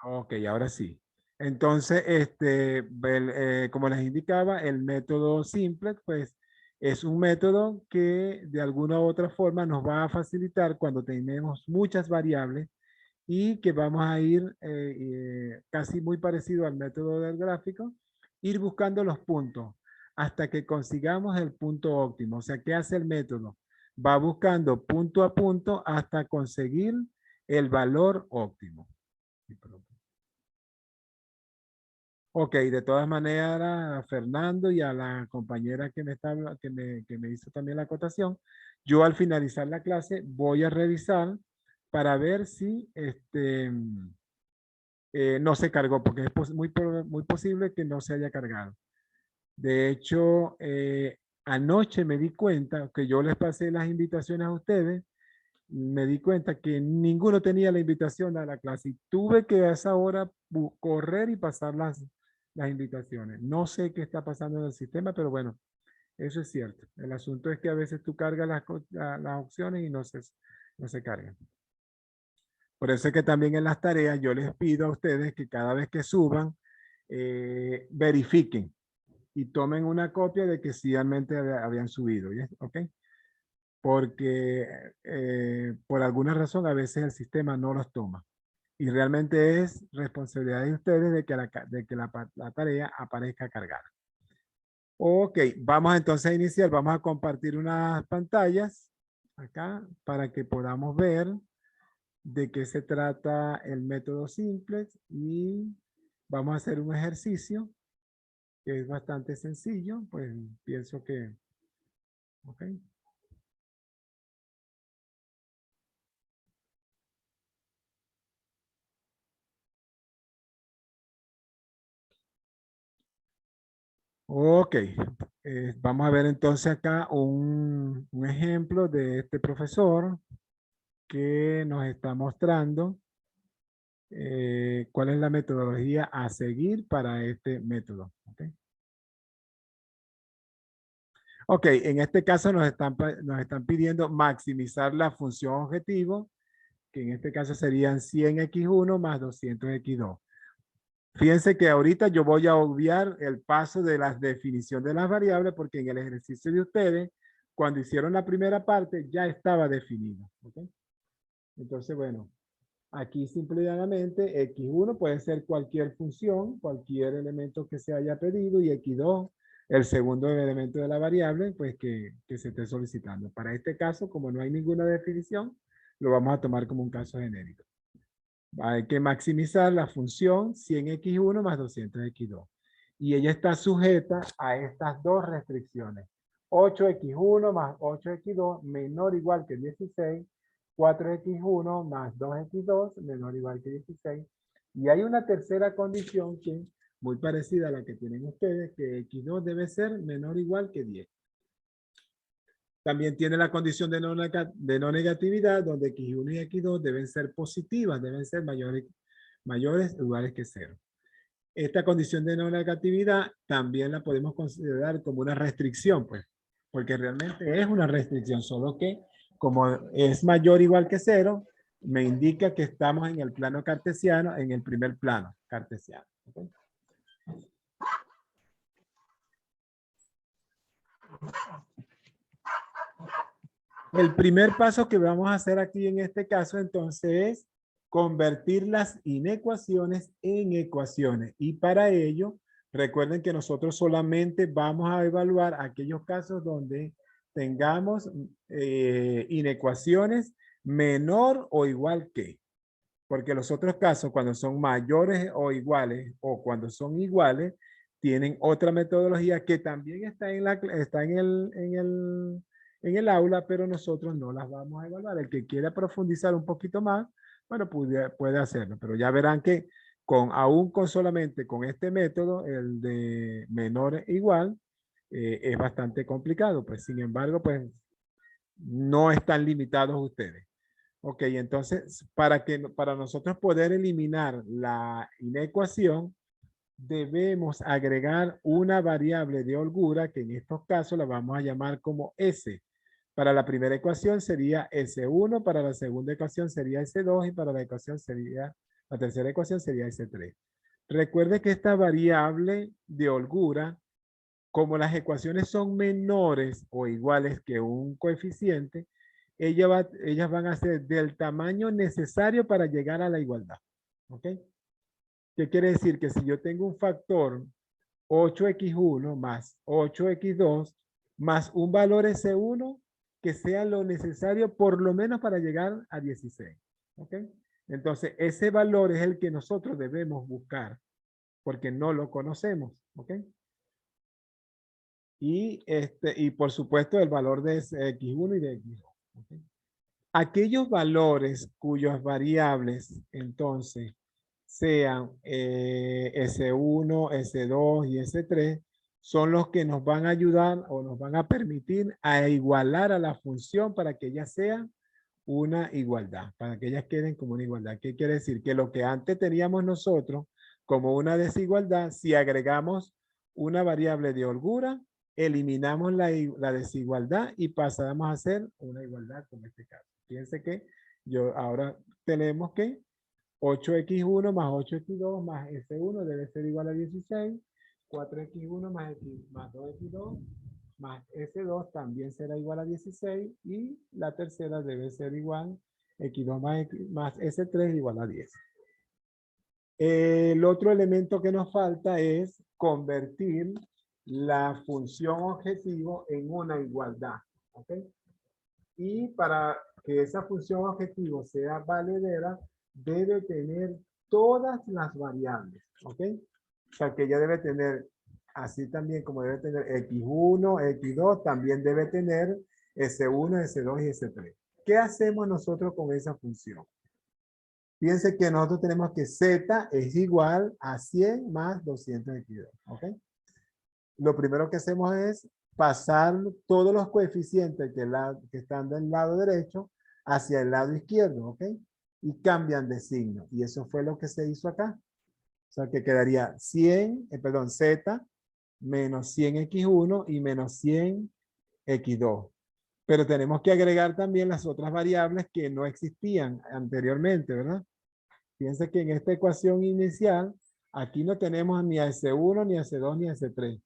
Ok, ahora sí. Entonces, como les indicaba, el método simple, pues, es un método que de alguna u otra forma nos va a facilitar cuando tenemos muchas variables y que vamos a ir casi muy parecido al método del gráfico, ir buscando los puntos hasta que consigamos el punto óptimo. O sea, ¿qué hace el método? Va buscando punto a punto hasta conseguir el valor óptimo. Ok, de todas maneras, a Fernando y a la compañera que me, está, que me hizo también la acotación, yo al finalizar la clase voy a revisar para ver si no se cargó, porque es muy posible que no se haya cargado. De hecho, anoche me di cuenta que yo les pasé las invitaciones a ustedes, me di cuenta que ninguno tenía la invitación a la clase y tuve que a esa hora correr y pasar las invitaciones. No sé qué está pasando en el sistema, pero bueno, eso es cierto. El asunto es que a veces tú cargas las opciones y no se cargan. Por eso es que también en las tareas yo les pido a ustedes que cada vez que suban, verifiquen y tomen una copia de que sí realmente habían subido. ¿Ya? ¿Ok? Porque por alguna razón a veces el sistema no los toma. Y realmente es responsabilidad de ustedes de que la tarea aparezca cargada. Ok, vamos entonces a iniciar. Vamos a compartir unas pantallas acá para que podamos ver de qué se trata el método simple y vamos a hacer un ejercicio que es bastante sencillo. Pues pienso que, ok. Ok, vamos a ver entonces acá un ejemplo de este profesor que nos está mostrando cuál es la metodología a seguir para este método. Ok, ok, en este caso nos están pidiendo maximizar la función objetivo, que en este caso serían 100x1 más 200x2. Fíjense que ahorita yo voy a obviar el paso de la definición de las variables porque en el ejercicio de ustedes, cuando hicieron la primera parte, ya estaba definido. ¿Okay? Entonces, bueno, aquí simplemente x1 puede ser cualquier función, cualquier elemento que se haya pedido y x2, el segundo elemento de la variable, pues que se esté solicitando. Para este caso, como no hay ninguna definición, lo vamos a tomar como un caso genérico. Hay que maximizar la función 100x1 más 200x2. Y ella está sujeta a estas dos restricciones. 8x1 más 8x2 menor o igual que 16. 4x1 más 2x2 menor o igual que 16. Y hay una tercera condición que es muy parecida a la que tienen ustedes, que x2 debe ser menor o igual que 10. También tiene la condición de no negatividad, donde x1 y x2 deben ser positivas, deben ser mayores o iguales que 0. Esta condición de no negatividad también la podemos considerar como una restricción, pues, porque realmente es una restricción, solo que como es mayor o igual que 0, me indica que estamos en el plano cartesiano, en el primer plano cartesiano. ¿Okay? El primer paso que vamos a hacer aquí en este caso entonces es convertir las inecuaciones en ecuaciones. Y para ello, recuerden que nosotros solamente vamos a evaluar aquellos casos donde tengamos inecuaciones menor o igual que. Porque los otros casos, cuando son mayores o iguales o cuando son iguales, tienen otra metodología que también está está en el aula, pero nosotros no las vamos a evaluar. El que quiera profundizar un poquito más, bueno, puede hacerlo, pero ya verán que aún con solamente con este método, el de menor e igual, es bastante complicado. Pues sin embargo, pues no están limitados ustedes. Ok, entonces para nosotros poder eliminar la inecuación, debemos agregar una variable de holgura que en estos casos la vamos a llamar como S. Para la primera ecuación sería S1, para la segunda ecuación sería S2 y para la ecuación sería La tercera ecuación sería S3. Recuerde que esta variable de holgura, como las ecuaciones son menores o iguales que un coeficiente, ellas van a ser del tamaño necesario para llegar a la igualdad. ¿Ok? ¿Qué quiere decir? Que si yo tengo un factor 8x1 más 8x2 más un valor S1 que sea lo necesario por lo menos para llegar a 16. ¿Ok? Entonces, ese valor es el que nosotros debemos buscar porque no lo conocemos. ¿Ok? Y por supuesto el valor de X1 y de X2. ¿Ok? Aquellos valores cuyas variables entonces sean S1, S2 y S3 son los que nos van a ayudar o nos van a permitir a igualar a la función para que ella sea una igualdad, para que ellas queden como una igualdad. ¿Qué quiere decir? Que lo que antes teníamos nosotros como una desigualdad, si agregamos una variable de holgura, eliminamos la desigualdad y pasamos a ser una igualdad como este caso. Fíjense que ahora tenemos que 8x1 más 8x2 más S1 debe ser igual a 16. 4x1 más 2x2 más S2 también será igual a 16. Y la tercera debe ser igual, x2 más S3 igual a 10. El otro elemento que nos falta es convertir la función objetivo en una igualdad. ¿Ok? Y para que esa función objetivo sea valedera, debe tener todas las variables. ¿Ok? O sea, que ella debe tener, así también como debe tener X1, X2, también debe tener S1, S2 y S3. ¿Qué hacemos nosotros con esa función? Fíjense que nosotros tenemos que Z es igual a 100 más 222. ¿Ok? Lo primero que hacemos es pasar todos los coeficientes que están del lado derecho hacia el lado izquierdo, ¿ok? Y cambian de signo. Y eso fue lo que se hizo acá. O sea, que quedaría 100, Z menos 100x1 y menos 100x2. Pero tenemos que agregar también las otras variables que no existían anteriormente, ¿verdad? Fíjense que en esta ecuación inicial, aquí no tenemos ni a S1, ni a S2, ni a S3.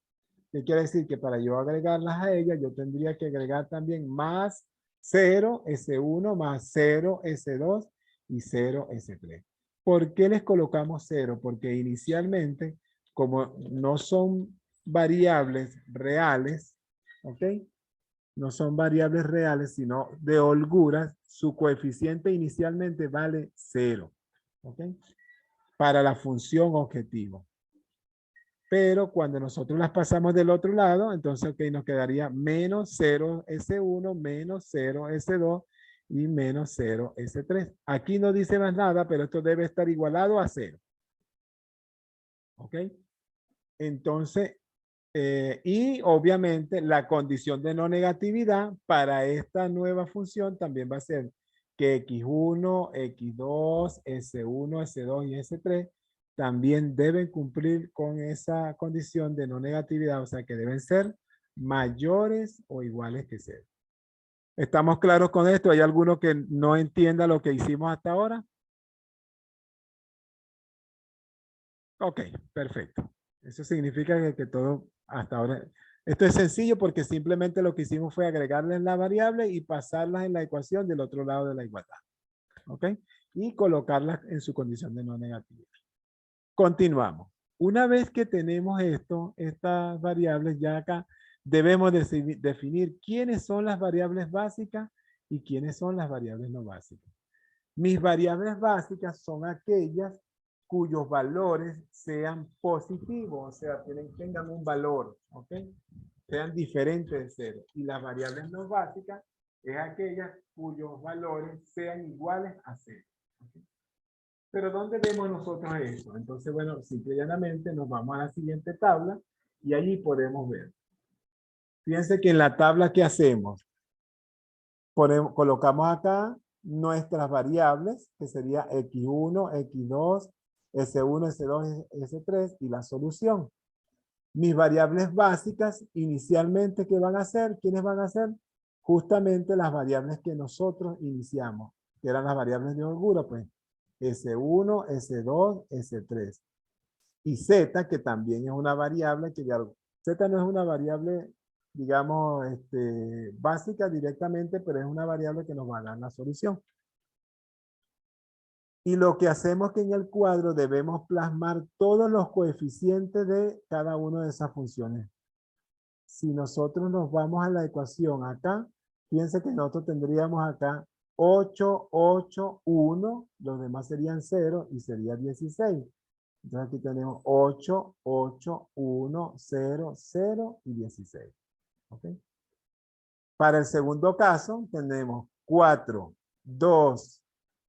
¿Qué quiere decir? Que para yo agregarlas a ellas, yo tendría que agregar también más 0, S1, más 0, S2 y 0, S3. ¿Por qué les colocamos 0? Porque inicialmente, como no son variables reales, ¿ok? No son variables reales, sino de holguras, su coeficiente inicialmente vale 0, ¿ok? Para la función objetivo. Pero cuando nosotros las pasamos del otro lado, entonces okay, nos quedaría menos 0 S1, menos 0 S2 y menos 0 S3. Aquí no dice más nada, pero esto debe estar igualado a 0. ¿Ok? Entonces, y obviamente la condición de no negatividad para esta nueva función también va a ser que X1, X2, S1, S2 y S3 también deben cumplir con esa condición de no negatividad, o sea que deben ser mayores o iguales que 0. ¿Estamos claros con esto? ¿Hay alguno que no entienda lo que hicimos hasta ahora? Ok, perfecto. Eso significa que todo hasta ahora... Esto es sencillo porque simplemente lo que hicimos fue agregarles la variable y pasarlas en la ecuación del otro lado de la igualdad. ¿Ok? Y colocarlas en su condición de no negatividad. Continuamos. Una vez que tenemos esto, estas variables ya acá, debemos definir quiénes son las variables básicas y quiénes son las variables no básicas. Mis variables básicas son aquellas cuyos valores sean positivos, o sea, tengan un valor, ¿ok? Sean diferentes de 0. Y las variables no básicas es aquellas cuyos valores sean iguales a 0. ¿Okay? Pero ¿dónde vemos nosotros eso? Entonces, bueno, simple y llanamente nos vamos a la siguiente tabla y allí podemos ver. Fíjense que en la tabla que hacemos, colocamos acá nuestras variables, que sería X1, X2, S1, S2, S3 y la solución. Mis variables básicas, inicialmente, ¿qué van a ser? ¿Quiénes van a ser? Justamente las variables que nosotros iniciamos, que eran las variables de holgura, pues. S1, S2, S3. Y Z, que también es una variable que ya, Z no es una variable, digamos, básica directamente, pero es una variable que nos va a dar la solución. Y lo que hacemos que en el cuadro debemos plasmar todos los coeficientes de cada una de esas funciones. Si nosotros nos vamos a la ecuación acá, fíjense que nosotros tendríamos acá 8, 8, 1, los demás serían 0 y sería 16. Entonces aquí tenemos 8, 8, 1, 0, 0 y 16. ¿Okay? Para el segundo caso tenemos 4, 2,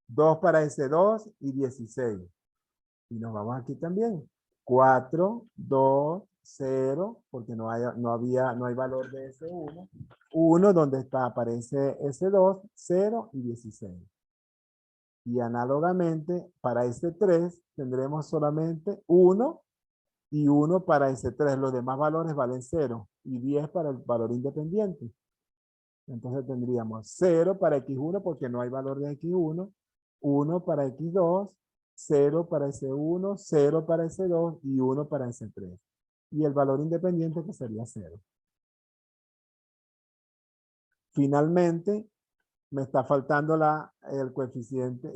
2 para ese 2 y 16. Y nos vamos aquí también. 4, 2, 0, porque no hay valor de S1. 1 donde está, aparece S2, 0 y 16. Y análogamente, para S3 tendremos solamente 1 y 1 para S3. Los demás valores valen 0 y 10 para el valor independiente. Entonces tendríamos 0 para X1 porque no hay valor de X1, 1 para X2, 0 para S1, 0 para S2 y 1 para S3. Y el valor independiente que sería 0. Finalmente, me está faltando el coeficiente,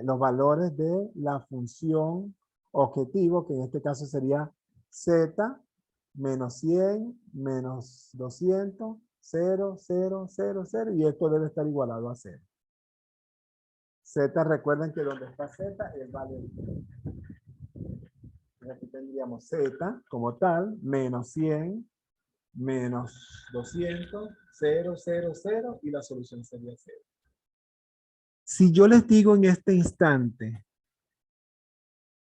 los valores de la función objetivo, que en este caso sería Z menos 100 menos 200, 0, 0, 0, 0, y esto debe estar igualado a 0. Z, recuerden que donde está Z es vale. Aquí tendríamos Z como tal, menos 100, menos 200, 0, 0, 0, y la solución sería 0. Si yo les digo en este instante,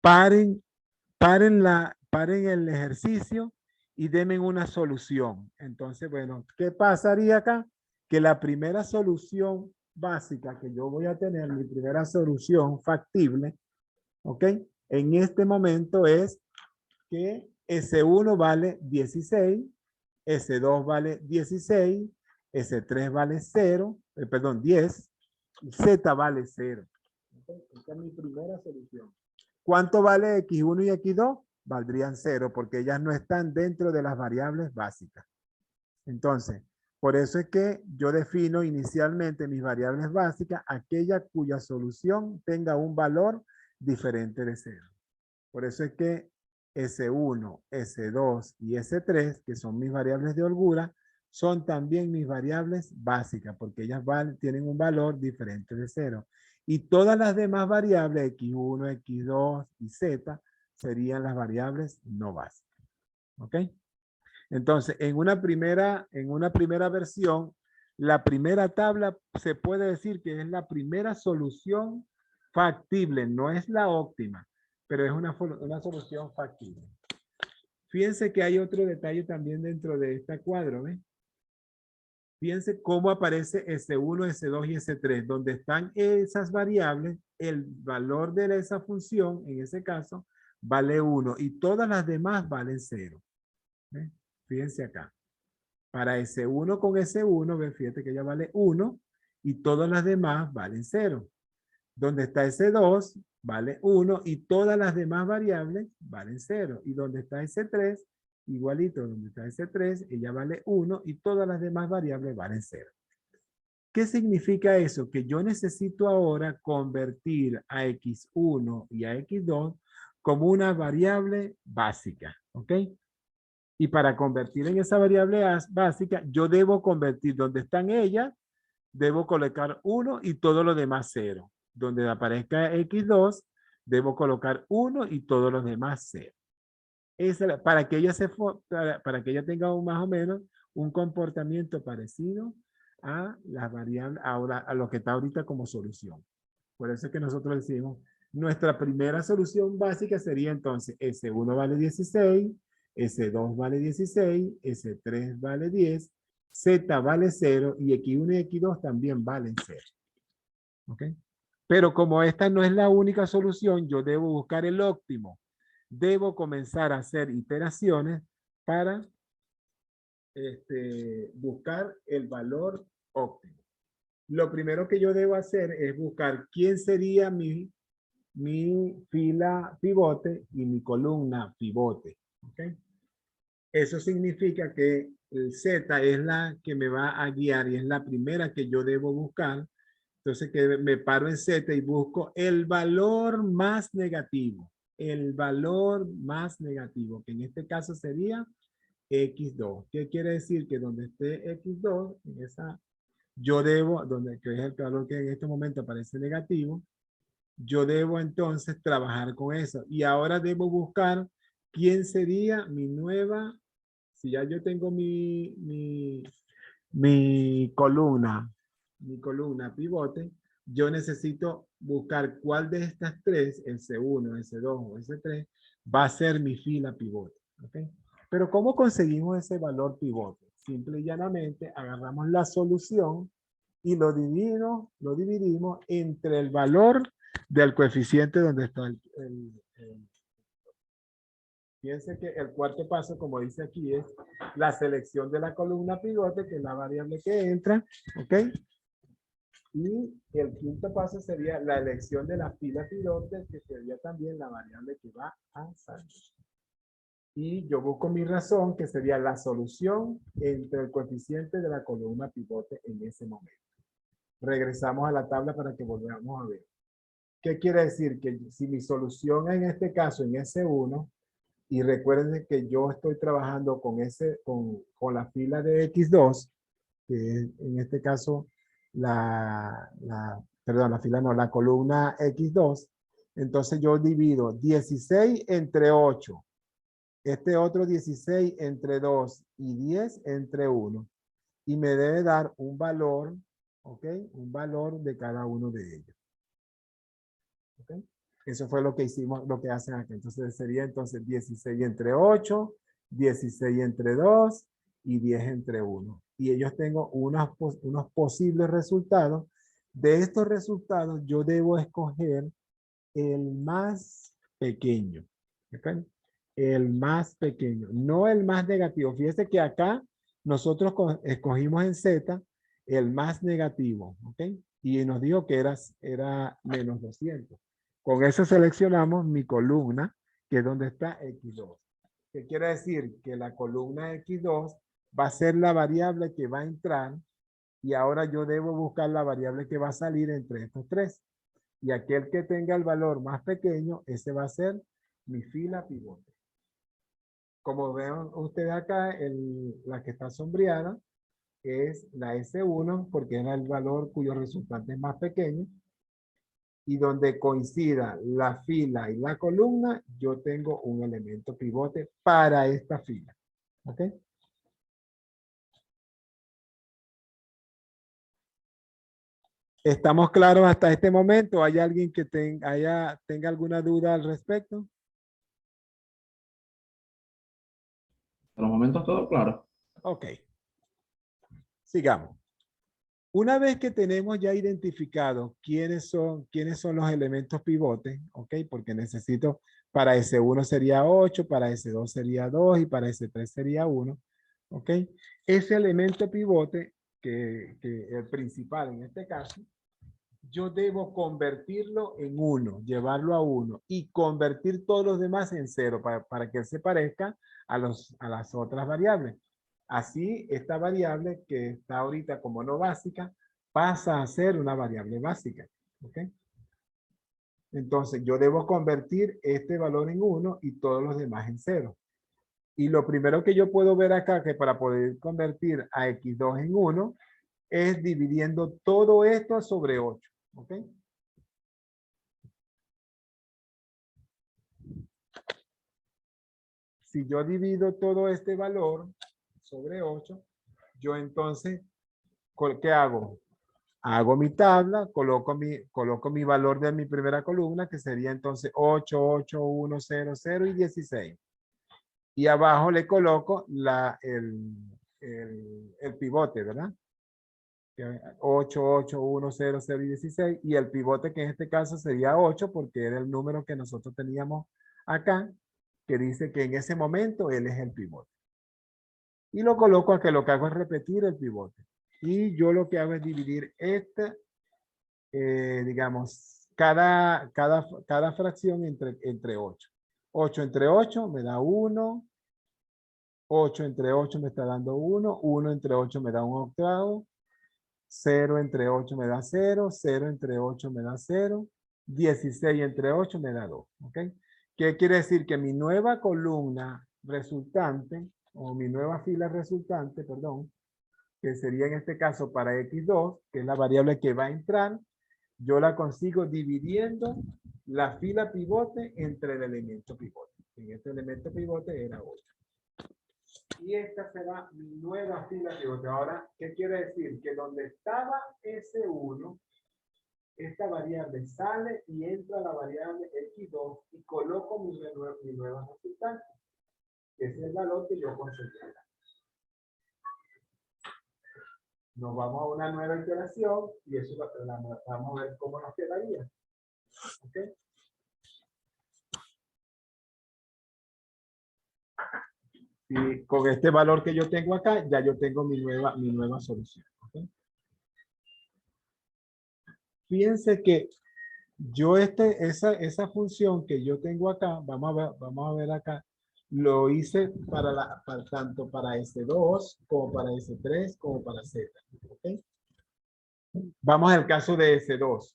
paren el ejercicio y denme una solución. Entonces, bueno, ¿qué pasaría acá? Que la primera solución básica que yo voy a tener, mi primera solución factible, ¿ok? En este momento es que S1 vale 16, S2 vale 16, S3 vale 0, perdón, 10, y Z vale 0. ¿Okay? Esta es mi primera solución. ¿Cuánto vale X1 y X2? Valdrían 0 porque ellas no están dentro de las variables básicas. Entonces, por eso es que yo defino inicialmente mis variables básicas, aquella cuya solución tenga un valor diferente de 0. Por eso es que S1, S2 y S3, que son mis variables de holgura, son también mis variables básicas, porque ellas tienen un valor diferente de 0. Y todas las demás variables, X1, X2 y Z, serían las variables no básicas. ¿Ok? Entonces, en una primera versión, la primera tabla se puede decir que es la primera solución factible, no es la óptima, pero es una solución factible. Fíjense que hay otro detalle también dentro de este cuadro, ¿ves? Fíjense cómo aparece S1, S2 y S3, donde están esas variables, el valor de esa función, en ese caso, vale 1 y todas las demás valen 0. ¿Ves? Fíjense acá. Para S1 con S1, ven, fíjate que ya vale 1 y todas las demás valen 0. Donde está S2, vale 1 y todas las demás variables valen 0. Y donde está S3, igualito, donde está S3, ella vale 1 y todas las demás variables valen 0. ¿Qué significa eso? Que yo necesito ahora convertir a X1 y a X2 como una variable básica, ¿ok? Y para convertir en esa variable básica, yo debo convertir donde están ellas, debo colocar 1 y todo lo demás 0. Donde aparezca X2, debo colocar 1 y todos los demás 0. Para que ella tenga más o menos un comportamiento parecido a las variables, a lo que está ahorita como solución. Por eso es que nosotros decimos, nuestra primera solución básica sería entonces S1 vale 16, S2 vale 16, S3 vale 10, Z vale 0 y X1 y X2 también valen 0. ¿Ok? Pero como esta no es la única solución, yo debo buscar el óptimo. Debo comenzar a hacer iteraciones para buscar el valor óptimo. Lo primero que yo debo hacer es buscar quién sería mi mi fila pivote y mi columna pivote. ¿Okay? Eso significa que el Z es la que me va a guiar y es la primera que yo debo buscar. Entonces que me paro en Z y busco el valor más negativo. El valor más negativo, que en este caso sería X2. ¿Qué quiere decir? Que donde esté X2, en esa, yo debo, donde que es el valor que en este momento aparece negativo, yo debo entonces trabajar con eso. Y ahora debo buscar quién sería mi nueva, si ya yo tengo mi columna pivote, yo necesito buscar cuál de estas tres, el C1, S2 o S3, va a ser mi fila pivote. ¿Okay? Pero ¿cómo conseguimos ese valor pivote? Simple y llanamente agarramos la solución y lo dividimos entre el valor del coeficiente donde está Fíjense que el cuarto paso, como dice aquí, es la selección de la columna pivote, que es la variable que entra, ¿ok? Y el quinto paso sería la elección de la fila pivote, que sería también la variable que va a salir. Y yo busco mi razón, que sería la solución entre el coeficiente de la columna pivote en ese momento. Regresamos a la tabla para que volvamos a ver. ¿Qué quiere decir? Que si mi solución en este caso en S1, y recuerden que yo estoy trabajando con la fila de X2, que es en este caso perdón, la fila no, la columna X2. Entonces yo divido 16 entre 8. Este otro 16 entre 2 y 10 entre 1. Y me debe dar un valor, ¿ok? Un valor de cada uno de ellos. ¿Ok? Eso fue lo que hicimos, lo que hacen aquí. Entonces sería entonces 16 entre 8, 16 entre 2 y 10 entre 1. Y ellos tengo unos posibles resultados. De estos resultados yo debo escoger el más pequeño. ¿Okay? El más pequeño, no el más negativo. Fíjese que acá nosotros escogimos en Z el más negativo. ¿Ok? Y nos dijo que era menos 200. Con eso seleccionamos mi columna, que es donde está X2. ¿Qué quiere decir? Que la columna X2 va a ser la variable que va a entrar y ahora yo debo buscar la variable que va a salir entre estos tres. Y aquel que tenga el valor más pequeño, ese va a ser mi fila pivote. Como ven ustedes acá, la que está sombreada es la S1 porque era el valor cuyo resultante es más pequeño. Y donde coincida la fila y la columna, yo tengo un elemento pivote para esta fila. ¿Ok? ¿Estamos claros hasta este momento? ¿Hay alguien que tenga alguna duda al respecto? Hasta los momentos todo claro. Ok. Sigamos. Una vez que tenemos ya identificado quiénes son los elementos pivotes, ¿ok? Porque necesito, para S1 sería 8, para S2 sería 2 y para S3 sería 1, ¿ok? Ese elemento pivote, que el principal en este caso, yo debo convertirlo en 1, llevarlo a 1 y convertir todos los demás en 0 para que se parezca a las otras variables. Así, esta variable que está ahorita como no básica pasa a ser una variable básica. ¿Ok? Entonces, yo debo convertir este valor en 1 y todos los demás en 0. Y lo primero que yo puedo ver acá, que para poder convertir a X2 en 1, es dividiendo todo esto sobre 8. ¿Ok? Si yo divido todo este valor sobre 8, yo entonces, ¿qué hago? Hago mi tabla, coloco mi valor de mi primera columna, que sería entonces 8, 8, 1, 0, 0 y 16. Y abajo le coloco el pivote, ¿verdad? 8, 8, 1, 0, 0 y 16. Y el pivote que en este caso sería 8 porque era el número que nosotros teníamos acá, que dice que en ese momento él es el pivote. Y lo coloco a que lo que hago es repetir el pivote. Y yo lo que hago es dividir digamos, cada fracción entre 8. 8 entre 8 me da 1. 8 entre 8 me está dando 1. 1 entre 8 me da un octavo. 0 entre 8 me da 0. 0 entre 8 me da 0. 16 entre 8 me da 2. ¿Ok? ¿Qué quiere decir? Que mi nueva columna resultante, o mi nueva fila resultante, perdón, que sería en este caso para x2, que es la variable que va a entrar, yo la consigo dividiendo la fila pivote entre el elemento pivote. En este elemento pivote era 8. Y esta será mi nueva fila pivote. Ahora, ¿qué quiere decir? Que donde estaba S1, esta variable sale y entra la variable x2 y coloco mi nueva resultante. Ese es el valor que yo conseguí. Nos vamos a una nueva iteración y eso vamos a ver cómo nos quedaría. ¿Ok? Y con este valor que yo tengo acá, ya yo tengo mi nueva solución. ¿Okay? Fíjense que yo esa función que yo tengo acá, vamos a ver acá, lo hice tanto para S2, como para S3, como para Z. ¿Okay? Vamos al caso de S2.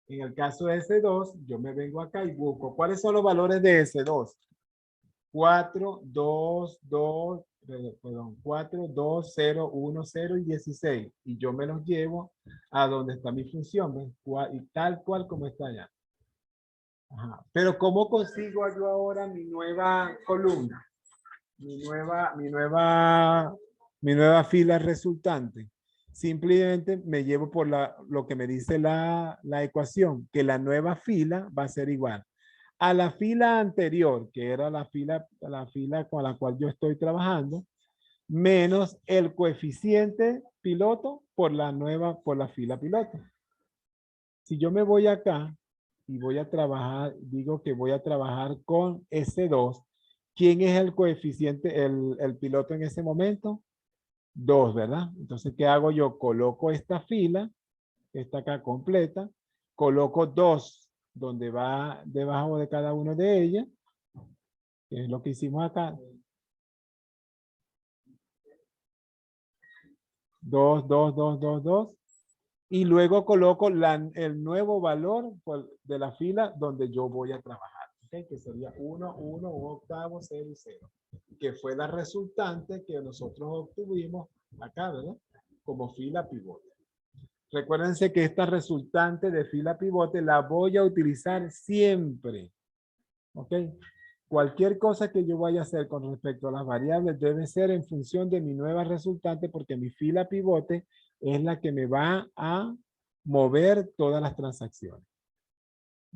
En el caso de S2, yo me vengo acá y busco. ¿Cuáles son los valores de S2? 4, 2, 2, perdón, 4, 2, 0, 1, 0 y 16. Y yo me los llevo a donde está mi función, ¿ves? Y tal cual como está allá. Ajá. Pero ¿cómo consigo yo ahora mi nueva columna? Mi nueva fila resultante. Simplemente me llevo por lo que me dice la ecuación, que la nueva fila va a ser igual a la fila anterior, que era la fila con la cual yo estoy trabajando, menos el coeficiente piloto por la fila piloto. Si yo me voy acá y voy a trabajar, digo que voy a trabajar con S2, ¿quién es el coeficiente, el piloto en ese momento? 2, ¿verdad? Entonces, ¿qué hago yo? Coloco esta fila, esta acá completa, coloco 2 donde va debajo de cada uno de ellas, que es lo que hicimos acá. 2, 2, 2, 2, 2. Y luego coloco el nuevo valor de la fila donde yo voy a trabajar. ¿Okay? Que sería 1, 1, un octavo, 0 y 0. Que fue la resultante que nosotros obtuvimos acá, ¿verdad? Como fila pivote. Recuérdense que esta resultante de fila pivote la voy a utilizar siempre. ¿Ok? Cualquier cosa que yo vaya a hacer con respecto a las variables debe ser en función de mi nueva resultante porque mi fila pivote es la que me va a mover todas las transacciones.